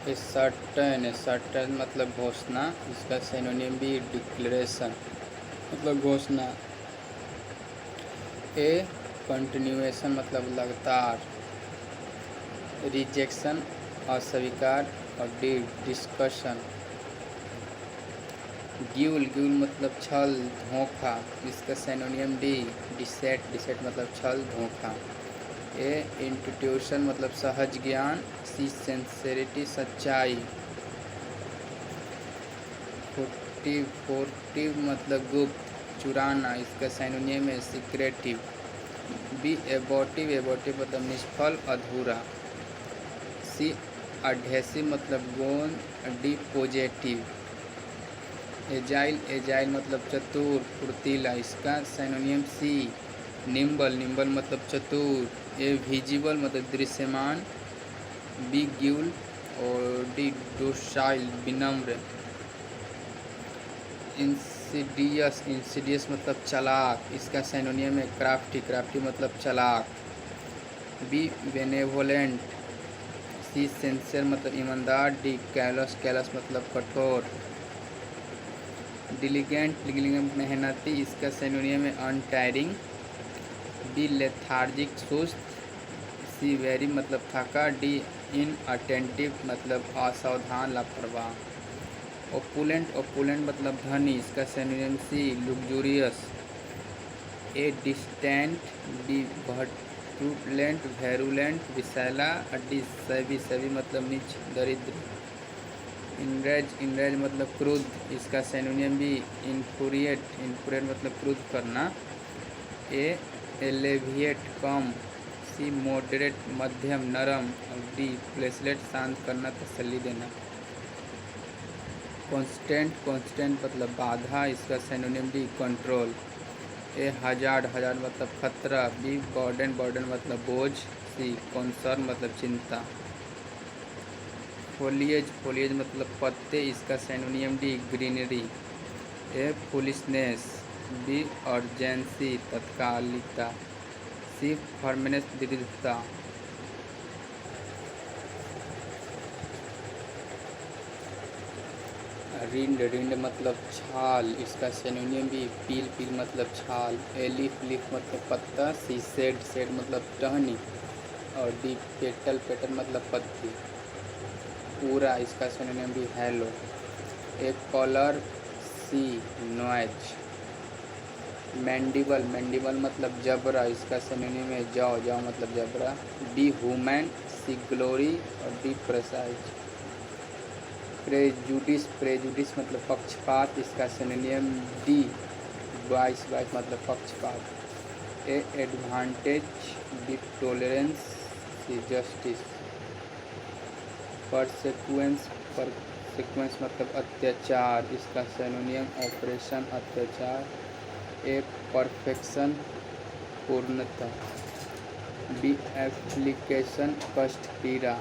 A certain मतलब घोषणा, इसका सिनोनिम भी डिक्लेरेशन मतलब घोषणा। ए कंटिन्यूएशन मतलब लगातार। रिजेक्शन अस्वीकार और डी डिस्कशन। गिउल मतलब छल धोखा, इसका सिनोनिम डी डिसेट मतलब छल धोखा। ए इंट्यूशन मतलब सहज ज्ञान, सी सिंसेरिटी सच्चाई। फोर्टिव मतलब गुप्त चुराना, इसका सिनोनिम है सीक्रेटिव। बी एबॉर्टिव मतलब निष्फल अधूरा। सी अडहेसिव मतलब गोंद, डी पॉजिटिव। एजाइल मतलब चतुर फुर्तीला, इसका सिनोनिम सी निम्बल मतलब चतुर। ए विजिबल मतलब दृश्यमान, बी गिउल और डी डोसाइल विनम्र। इंसिडियस मतलब चालाक, इसका सिनोनिम है क्राफ्टी मतलब चालाक। बी बेनेवोलेंट, सी सिंसियर मतलब ईमानदार, डी कैलस मतलब कठोर। डिलीगेंट मेहनती, इसका सिनोनिम है अनटायरिंग। बी लेथार्जिक सुस्त, सी वेरी मतलब थका, डी इनअटेंटिव मतलब असावधान लापरवाह। ओपुलेंट मतलब धनी, इसका synonym C luxurious. A distant, D virulent virulent विषैला, डी सभी मतलब नीच दरिद्र। इनरेज मतलब क्रोध, इसका सिनोनिम भी इन्फ्यूरिएट मतलब क्रोध करना। ए एलेविएट कम, सी मॉडरेट मध्यम नरम, और डी प्लेसलेट शांत करना तसल्ली देना। कॉन्स्टेंट मतलब बाधा, इसका सिनोनिम डी कंट्रोल। ए हजार्ड मतलब खतरा, बी बर्डन मतलब बोझ, सी कंसर्न मतलब चिंता। फोलिएज मतलब पत्ते, इसका सिनोनिम डी ग्रीनरी। ए फुलिशनेस, बी अर्जेंसी तत्कालिकता, सी फर्मनेस दृढ़ता। रिंड मतलब छाल, इसका सिनोनिम भी पील मतलब छाल। ए लीफ मतलब पत्ता, सी सेड मतलब टहनी, और डी पेटल मतलब पत्ती। पूरा, इसका सिनोनिम भी hello. A collar, C noise. Mandible मतलब जबरा, इसका सिनोनिम है जाओ मतलब जबरा। बी ह्यूमन, सी ग्लोरी, और डी प्रेसाइज। प्रेजुडिस मतलब पक्षपात, इसका सिनोनिम डी बाइस मतलब पक्षपात। A advantage, D tolerance, C justice. परसेक्वेंस मतलब अत्याचार, इसका सिनोनिम ऑपरेशन अत्याचार। ए परफेक्शन पूर्णता। बी एप्लीकेशन कष्ट पीड़ा,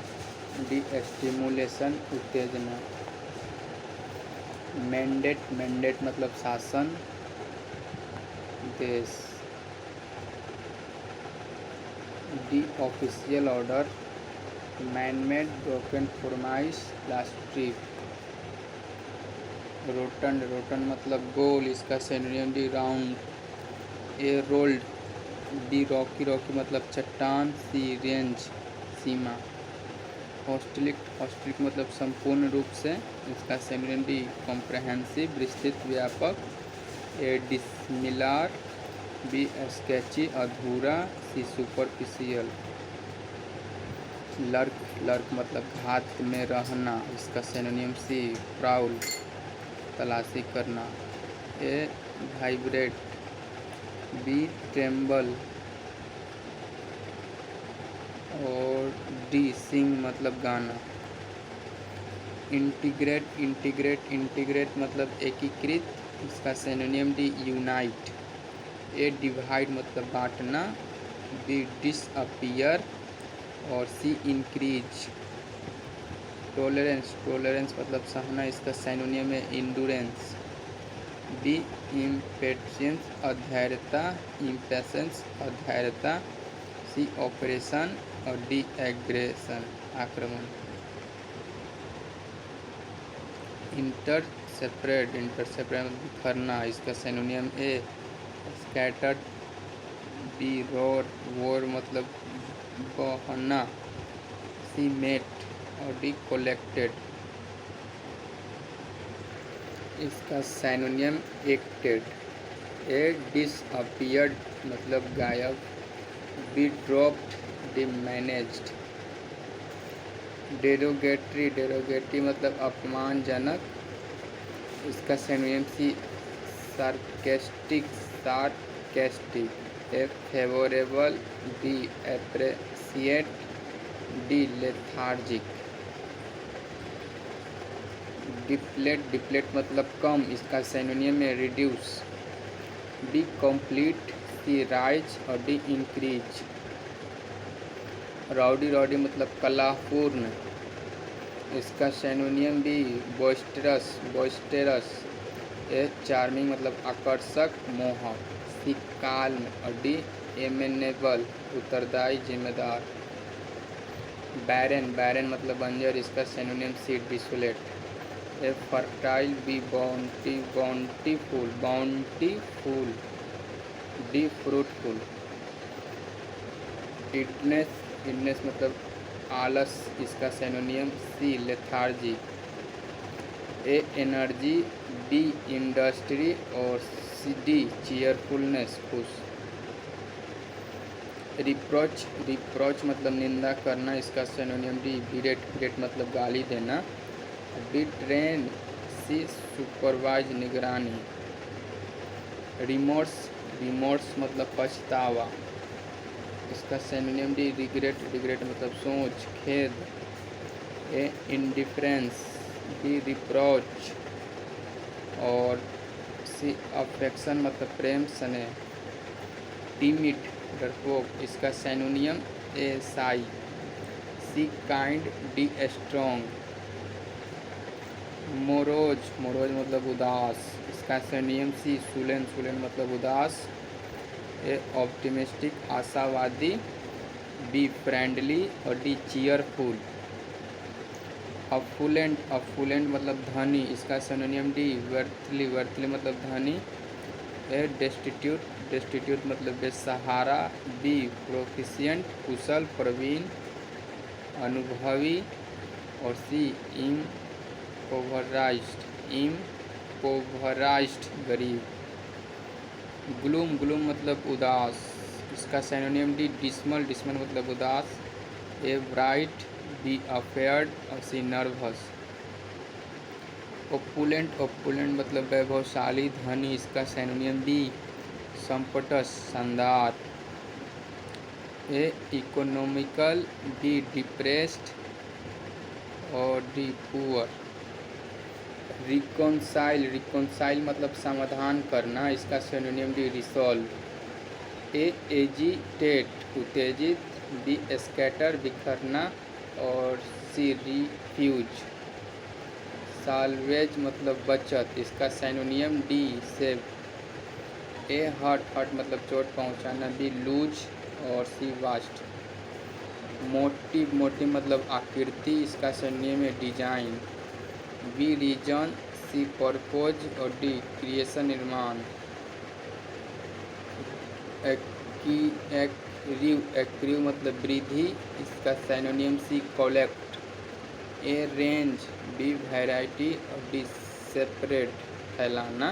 डी स्टिमुलेशन उत्तेजना। मैंडेट मतलब शासन देश। D official order. Manmade broken फॉर्माइस लास्ट ट्रिप। रोटन मतलब गोल, इसका सिनोनिम डी राउंड। ए रोल्ड, डी रॉकी मतलब चट्टान, सी रेंज सीमा। हॉस्टिलिक मतलब संपूर्ण रूप से, इसका सिनोनिम डी कॉम्प्रहेंसिव विस्तृत व्यापक। ए डिसमिलार, बी स्केची अधूरा, सी सुपरफिशियल। लर्क मतलब घात में रहना, इसका सिनोनिम सी प्राउल तलाशी करना। ए वाइब्रेट, बी ट्रेम्बल, और डी सिंग मतलब गाना। इंटीग्रेट मतलब एकीकृत, इसका सिनोनिम डी यूनाइट। ए डिवाइड मतलब बांटना, बी डिसअपियर, और सी इंक्रीज। टॉलरेंस मतलब सहना, इसका सिनोनिम है इंडुरेंस। बी इम्पेशेंस अधैर्यता, सी ऑपरेशन, और डी एग्रेशन आक्रमण। इंटरसेप्रेट मतलब बिखरना, इसका सिनोनियम ए स्कैटर्ड, बी वोर मतलब बहना, सी मेट और डी कलेक्टेड। इसका सिनोनियम एक्टेड, ए डिसअपियर्ड मतलब गायब, B dropped, D managed. Derogatory मतलब अपमानजनक, इसका synonym C sarcastic, A favourable, B appreciate, D lethargic. Deplete मतलब कम, इसका सिनोनियम है reduce, B complete, C rise और डी इंक्रीज। राउडी मतलब कलापूर्ण, इसका सिनोनियम भी बॉइस्टेरस, ए चार्मिंग मतलब आकर्षक, मोहक, सी काल्म और डी एमेनेबल उत्तरदायी, जिम्मेदार। बैरन मतलब बंजर, इसका synonym C desolate, A fertile, B bountiful, D fruitful. इडनेस मतलब आलस, इसका synonym C lethargy, A energy, B industry और सी डी चीयरफुलनेस, खुश। रिप्रोच मतलब निंदा करना, इसका सिनोनियम डी बिरेट मतलब गाली देना, डी ट्रेन, सी सुपरवाइज निगरानी। रिमोर्स मतलब पछतावा, इसका सिनोनियम डी रिग्रेट मतलब सोच, खेद, ए इंडिफरेंस, बी रिप्रोच और सी अफेक्शन मतलब प्रेम, स्नेह। टिमिड डरपोक, इसका सिनोनियम ए साई, सी काइंड, डी स्ट्रॉन्ग। मोरोज मतलब उदास, इसका सिनोनियम सी सुलेन मतलब उदास, ए ऑप्टिमिस्टिक आशावादी, बी फ्रेंडली और डी चीयरफुल। अफुलेंट मतलब धनी, इसका सिनोनियम डी वर्थली मतलब धनी, ए डेस्टिट्यूट मतलब बेसहारा, बी प्रोफिशिएंट कुशल प्रवीण अनुभवी और सी इम्पोवराइज्ड गरीब। ग्लूम मतलब उदास, इसका सिनोनियम डी डिस्मल मतलब उदास, ए ब्राइट, बी अफेयर्ड और सी नर्वस। ओपुलेंट मतलब वैभवशाली धनी, इसका सिनोनियम बी संपटस शानदार, ए इकोनॉमिकल, डी डिप्रेस्ड और डी पुअर। रिकॉन्साइल मतलब समाधान करना, इसका सिनोनियम डी रिसॉल्व, ए एजिटेट उत्तेजित, बी स्कैटर बिखरना और सी रिफ्यूज। साल्वेज मतलब बचत, इसका सिनोनियम डी सेव, ए हर्ट मतलब चोट पहुंचाना, बी लूज और सी वास्ट। मोटिव मतलब आकृति, इसका सिनोनियम है design, B reason, C purpose और डी क्रिएशन निर्माण। एक्रीव मतलब वृद्धि, इसका synonym C collect, A range, B variety और डी सेपरेट फैलाना।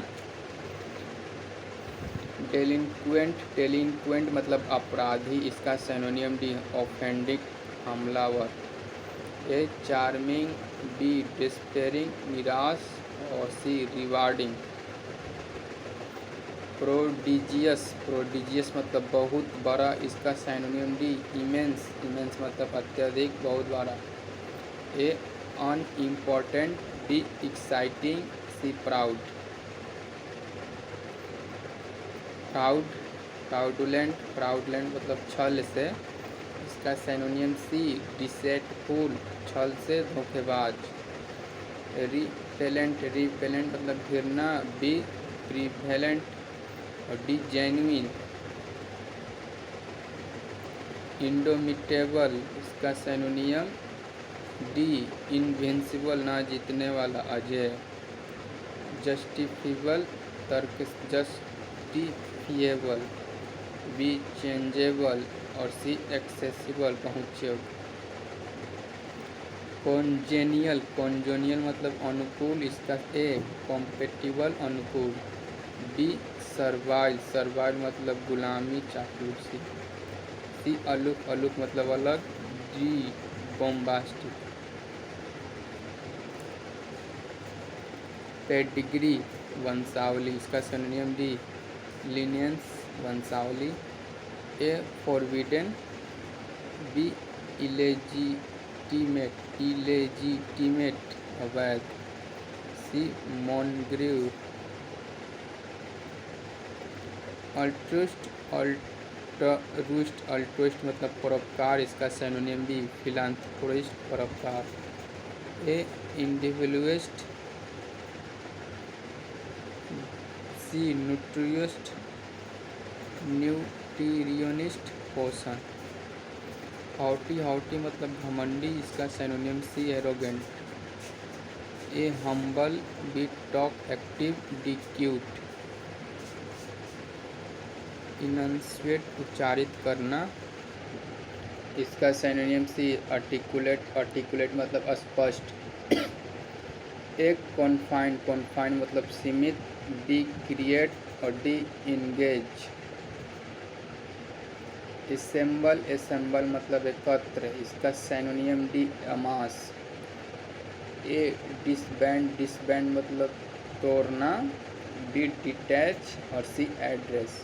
डेलिंक्वेंट मतलब अपराधी, इसका सिनोनियम डी ऑफेंडिंग हमलावर, ए चार्मिंग, बी डिस्पेयरिंग निराश और सी रिवार्डिंग। प्रोडिजियस मतलब बहुत बड़ा, इसका सिनोनियम डी इमेंस मतलब अत्यधिक बहुत बड़ा, A unimportant, B exciting, C proud. Fraudulent मतलब छल से, इसका सिनोनियम सी डिसेटफुल छल से धोखेबाज। रिपेलेंट मतलब घिरना, बी प्रीवेलेंट और डी जेन्युइन। इंडोमिटेबल, इसका सिनोनियम डी इनविंसिबल ना जीतने वाला, अजय। जस्टिफिएबल, तर्क जस्टिफिएबल, बी चेंजेबल और सी एक्सेसिबल, पहुँच योग्य। कॉन्जेनियल, कॉन्जोनियल मतलब अनुकूल, इसका ए कॉम्पेटिबल अनुकूल, बी सर्वाइल, सर्वाइल मतलब गुलामी चापलूसी, सी अलूक, अलूक मतलब अलग, डी बॉम्बास्टिक। पेडिग्री वंशावली, इसका सिनोनिम डी लीनियंस वंशावली, ए फॉरबिडन, बी इलेजिटिमेट, इलेजिटिमेट अवैध, सी मॉनग्रीव। अल्ट्रुस्ट, अल्टरुस्ट, अल्ट्रुस्ट मतलब परोपकार, इसका सिनोनिम बी फिलांथ्रोपिस्ट, परोपकार, ए इंडिविजुअलिस्ट, सी न्यूट्रियस्ट, न्यूट्रियनिस्ट, पोषण। हॉटी, हॉटी मतलब घमंडी, इसका synonym C arrogant, A humble, B talk active, D cute. Enunciate उच्चारित करना, इसका सिनोनिम सी आर्टिकुलेट, आर्टिकुलेट मतलब स्पष्ट, ए कॉन्फाइंड, कॉन्फाइंड मतलब सीमित, डी क्रिएट और डी इंगेज। असेंबल, असेंबल मतलब एकत्र, इसका सिनोनिम डी अमास, ए डिसबैंड, डिसबैंड मतलब तोड़ना, बी डिटैच और सी एड्रेस।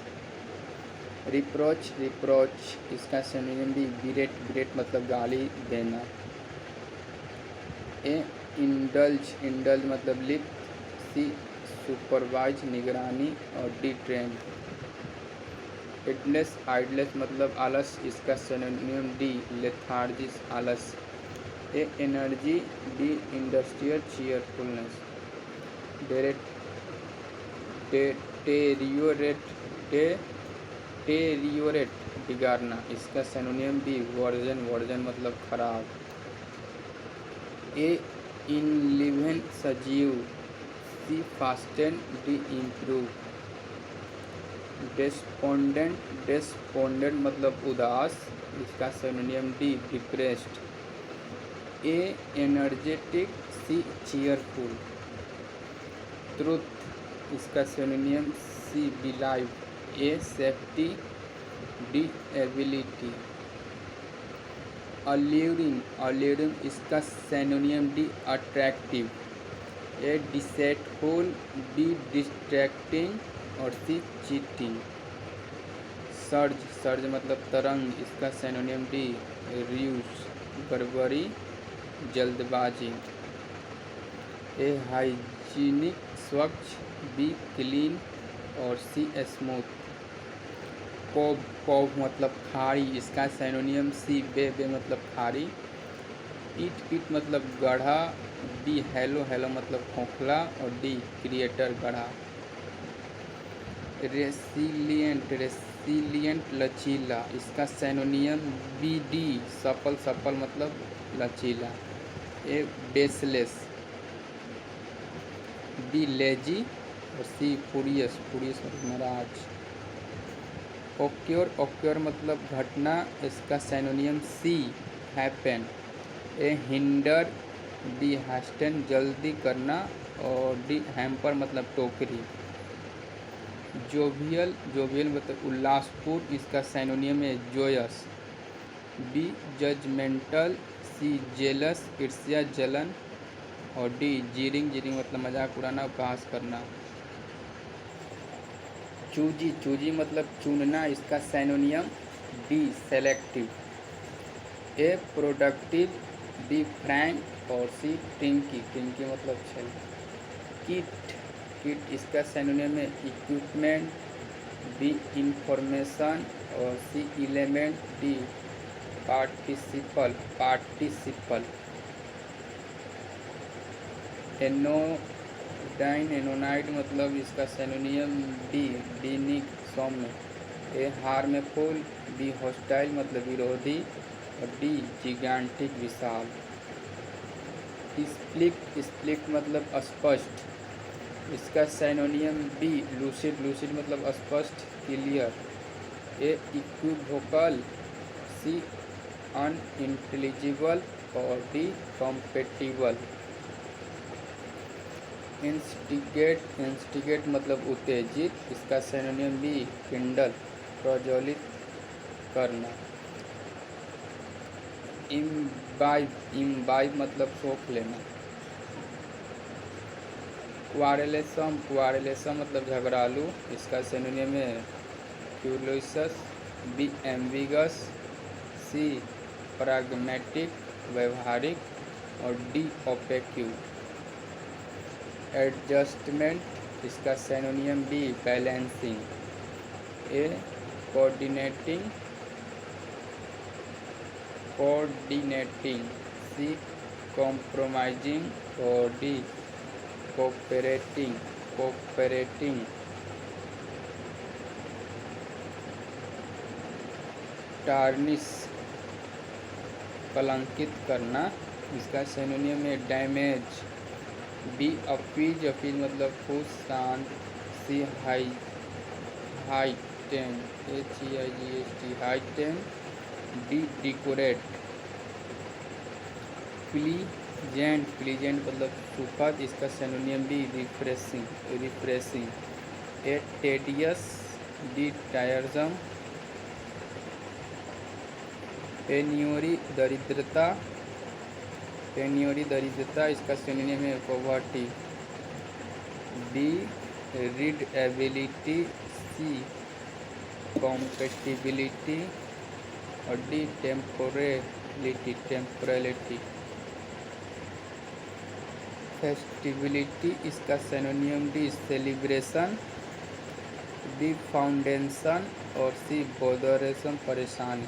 रिप्रोच, रिप्रोच, इसका सिनोनिम भी बिरेट, बिरेट मतलब गाली देना, ए इंडल्ज, इंडल्ज मतलब लिप्त, सी सुपरवाइज निगरानी और डी ट्रेन। इडलेस, आइडलेस मतलब आलस, इसका सिनोनिम डी लेथार्जिस, आलस, ए एनर्जी, डी इंडस्ट्रियल चीयरफुलनेस। टेरियोरेट, टेरियोरेट बिगाड़ना, इसका सिनोनिम भी वर्जन, वर्जन मतलब खराब, ए इनलिवेंट सजीव, सी फास्टेन, डी इम्प्रूव। डेस्पोंडेंट, डेस्पोंडेंट मतलब उदास, इसका synonym D depressed, A energetic, C cheerful. Truth, इसका synonym C believe, A safety, D ability. Alluring, alluring इसका synonym D attractive, A deceitful, D distracting और सी चीटिंग। सर्ज, सर्ज मतलब तरंग, इसका सिनोनिम डी र्यूज, गड़बड़ी, जल्दबाजी। ए हाइजीनिक स्वच्छ, B clean और सी स्मूथ। कोव, कोव मतलब खाड़ी, इसका सिनोनिम सी बे, बे मतलब खाड़ी। ईट, ईट मतलब गढ़ा, डी हेलो, हेलो मतलब खोखला और डी क्रिएटर गढ़ा। रेसिलिएंट, रेसिलिएंट लचीला, इसका सिनोनिम बी डी सफल, सफल मतलब लचीला, ए बेसलेस, बी लेजी और सी फूरियस, फूरियस मतलब नाराज। ओक्योर, ओक्योर मतलब घटना, इसका सिनोनिम सी हैपन, ए हिंडर, डी हास्टन जल्दी करना और डी हैम्पर मतलब टोकरी। जोवियल, जोवियल मतलब उल्लासपूर्ण, इसका सिनोनिम है जोयस, बी जजमेंटल, सी जेलस, ईर्ष्या जलन और डी जीरिंग, जीरिंग मतलब मजाक उड़ाना, उपहास करना। चूजी, चूजी मतलब चुनना, इसका synonym D selective, A productive, B frank और सी टिंकी, टिंकी मतलब छल। किट, किट इसका सिनोनिम है इक्विपमेंट, बी इंफॉर्मेशन और C element, D participle, participle. Anodyne, anodyne मतलब इसका सिनोनिम डी डीनिक, सौम्य, ए हार्मफुल, बी हॉस्टाइल मतलब विरोधी और डी जिगांटिक, विशाल। स्प्लिट, स्प्लिट मतलब स्पष्ट, इसका सिनोनियम बी लूसिड, लूसिड मतलब स्पष्ट, clear. A equivocal, C unintelligible और डी कॉम्पेटिबल। इंस्टिगेट, इंस्टिगेट मतलब उत्तेजित, इसका सिनोनियम बी किंडल, प्रज्वलित करना। इम्बाइब, इम्बाइब मतलब सोख लेना। क्वारेलेसम, क्वारेलेसम मतलब झगड़ालू, इसका सिनोनियम है क्यूलोसस, बी एम्बिगस, सी प्रैग्मेटिक, व्यवहारिक और डी ओपेक्यू। एडजस्टमेंट, इसका सिनोनियम बी बैलेंसिंग, ए कोऑर्डिनेटिंग, कोऑर्डिनेटिंग, सी कॉम्प्रोमाइजिंग और डी कोऑपरेटिंग, कोऑपरेटिंग। टार्निश, कलंकित करना, इसका सिनोनियम है डैमेज, बी अपीज, अपीज मतलब खुश, शांत, C heighten, HEIGHT heighten, D decorate. Pleasant, pleasant मतलब सुखद, इसका synonym B refreshing, refreshing. A tedious, D tiresome. Penury, दरिद्रता, पेन्योरी दरिद्रता, इसका सिनोनियम है poverty, B readability, C compatibility और डी टेम्पोरेलिटी, टेम्पोरलिटी। फेस्टिबिलिटी, इसका synonym D celebration, B foundation और सी बोदरेशन, परेशानी।